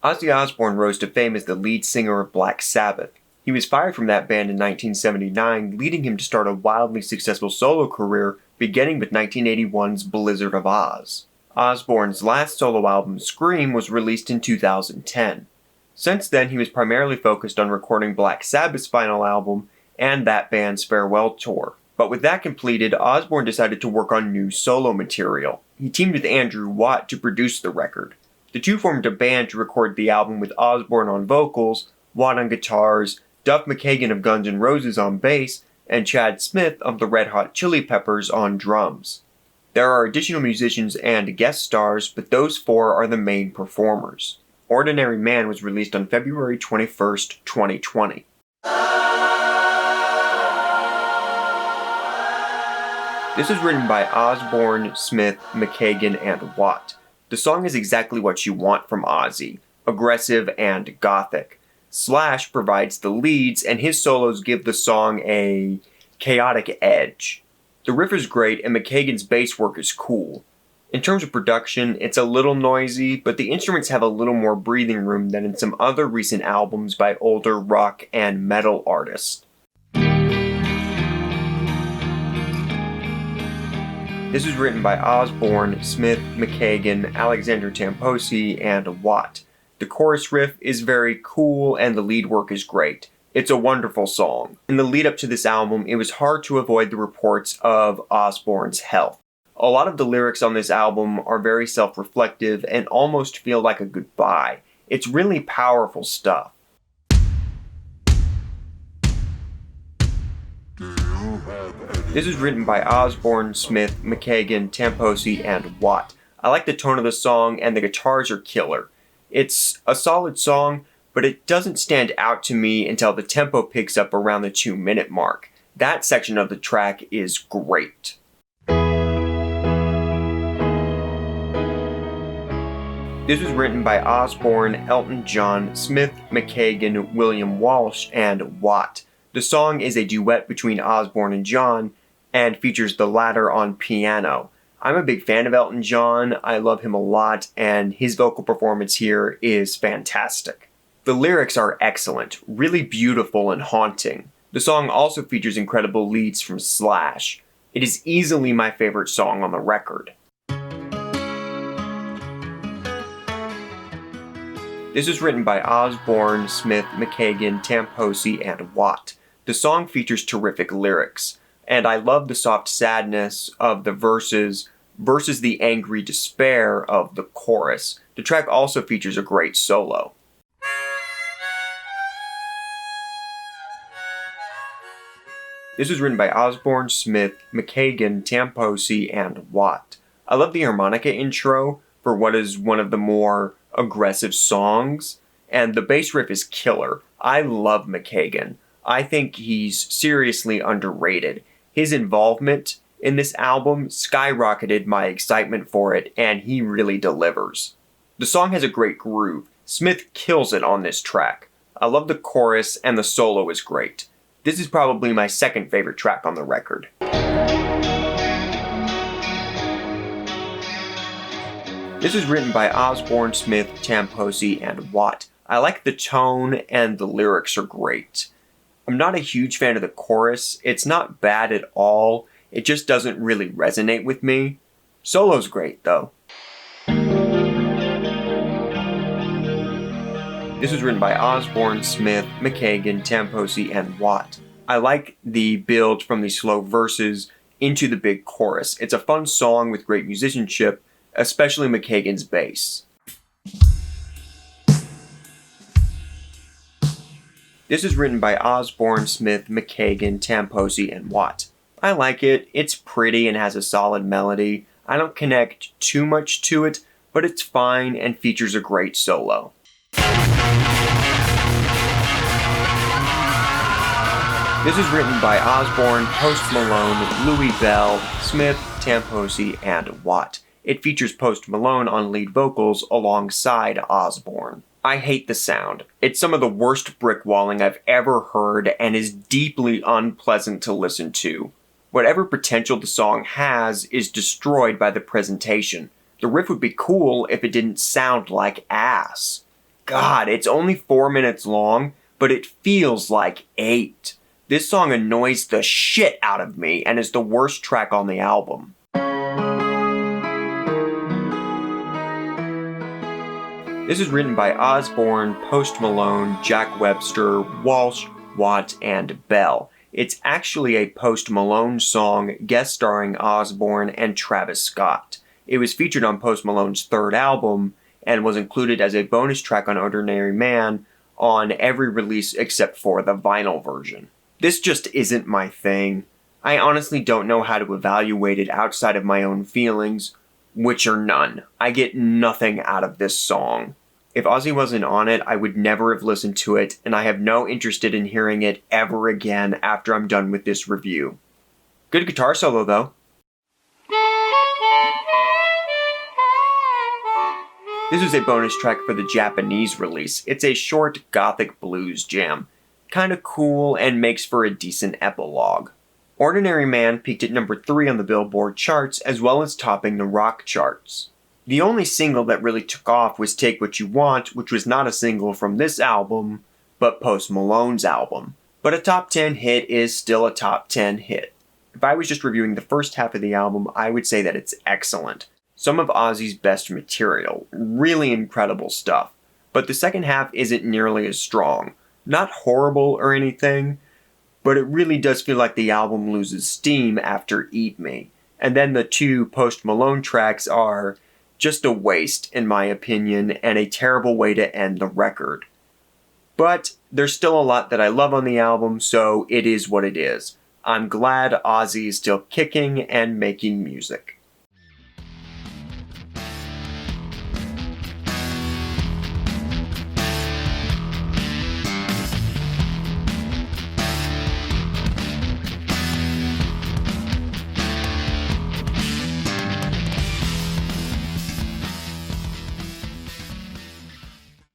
Ozzy Osbourne rose to fame as the lead singer of Black Sabbath. He was fired from that band in 1979, leading him to start a wildly successful solo career, beginning with 1981's Blizzard of Oz. Osbourne's last solo album, Scream, was released in 2010. Since then, he was primarily focused on recording Black Sabbath's final album and that band's farewell tour. But with that completed, Osbourne decided to work on new solo material. He teamed with Andrew Watt to produce the record. The two formed a band to record the album with Osbourne on vocals, Watt on guitars, Duff McKagan of Guns N' Roses on bass, and Chad Smith of the Red Hot Chili Peppers on drums. There are additional musicians and guest stars, but those four are the main performers. Ordinary Man was released on February 21st, 2020. This was written by Osbourne, Smith, McKagan, and Watt. The song is exactly what you want from Ozzy, aggressive and gothic. Slash provides the leads, and his solos give the song a chaotic edge. The riff is great, and McKagan's bass work is cool. In terms of production, it's a little noisy, but the instruments have a little more breathing room than in some other recent albums by older rock and metal artists. This was written by Osbourne, Smith, McKagan, Alexander Tamposi, and Watt. The chorus riff is very cool and the lead work is great. It's a wonderful song. In the lead up to this album, it was hard to avoid the reports of Osbourne's health. A lot of the lyrics on this album are very self-reflective and almost feel like a goodbye. It's really powerful stuff. This is written by Osbourne, Smith, McKagan, Tamposi, and Watt. I like the tone of the song and the guitars are killer. It's a solid song, but it doesn't stand out to me until the tempo picks up around the 2-minute mark. That section of the track is great. This was written by Osbourne, Elton John, Smith, McKagan, William Walsh, and Watt. The song is a duet between Osbourne and John, and features the latter on piano. I'm a big fan of Elton John, I love him a lot, and his vocal performance here is fantastic. The lyrics are excellent, really beautiful and haunting. The song also features incredible leads from Slash. It is easily my favorite song on the record. This is written by Osbourne, Smith, McKagan, Tamposi, and Watt. The song features terrific lyrics, and I love the soft sadness of the verses versus the angry despair of the chorus. The track also features a great solo. This was written by Osbourne, Smith, McKagan, Tamposi, and Watt. I love the harmonica intro for what is one of the more aggressive songs, and the bass riff is killer. I love McKagan. I think he's seriously underrated. His involvement in this album skyrocketed my excitement for it, and he really delivers. The song has a great groove. Smith kills it on this track. I love the chorus, and the solo is great. This is probably my second favorite track on the record. This is written by Osbourne, Smith, Tamposi, and Watt. I like the tone, and the lyrics are great. I'm not a huge fan of the chorus. It's not bad at all. It just doesn't really resonate with me. Solo's great, though. This was written by Osbourne, Smith, McKagan, Tamposi, and Watt. I like the build from the slow verses into the big chorus. It's a fun song with great musicianship, especially McKagan's bass. This is written by Osbourne, Smith, McKagan, Tamposi, and Watt. I like it. It's pretty and has a solid melody. I don't connect too much to it, but it's fine and features a great solo. This is written by Osbourne, Post Malone, Louis Bell, Smith, Tamposi, and Watt. It features Post Malone on lead vocals alongside Osbourne. I hate the sound. It's some of the worst brickwalling I've ever heard and is deeply unpleasant to listen to. Whatever potential the song has is destroyed by the presentation. The riff would be cool if it didn't sound like ass. God, it's only 4 minutes long, but it feels like 8. This song annoys the shit out of me and is the worst track on the album. This is written by Osbourne, Post Malone, Jack Webster, Walsh, Watt, and Bell. It's actually a Post Malone song guest starring Osbourne and Travis Scott. It was featured on Post Malone's third album and was included as a bonus track on Ordinary Man on every release except for the vinyl version. This just isn't my thing. I honestly don't know how to evaluate it outside of my own feelings, which are none. I get nothing out of this song. If Ozzy wasn't on it, I would never have listened to it, and I have no interest in hearing it ever again after I'm done with this review. Good guitar solo, though. This is a bonus track for the Japanese release. It's a short gothic blues jam. Kinda cool and makes for a decent epilogue. Ordinary Man peaked at number 3 on the Billboard charts, as well as topping the rock charts. The only single that really took off was Take What You Want, which was not a single from this album, but Post Malone's album. But a top 10 hit is still a top 10 hit. If I was just reviewing the first half of the album, I would say that it's excellent. Some of Ozzy's best material, really incredible stuff. But the second half isn't nearly as strong. Not horrible or anything, but it really does feel like the album loses steam after Eat Me. And then the 2 Post Malone tracks are just a waste, in my opinion, and a terrible way to end the record. But there's still a lot that I love on the album, so it is what it is. I'm glad Ozzy is still kicking and making music.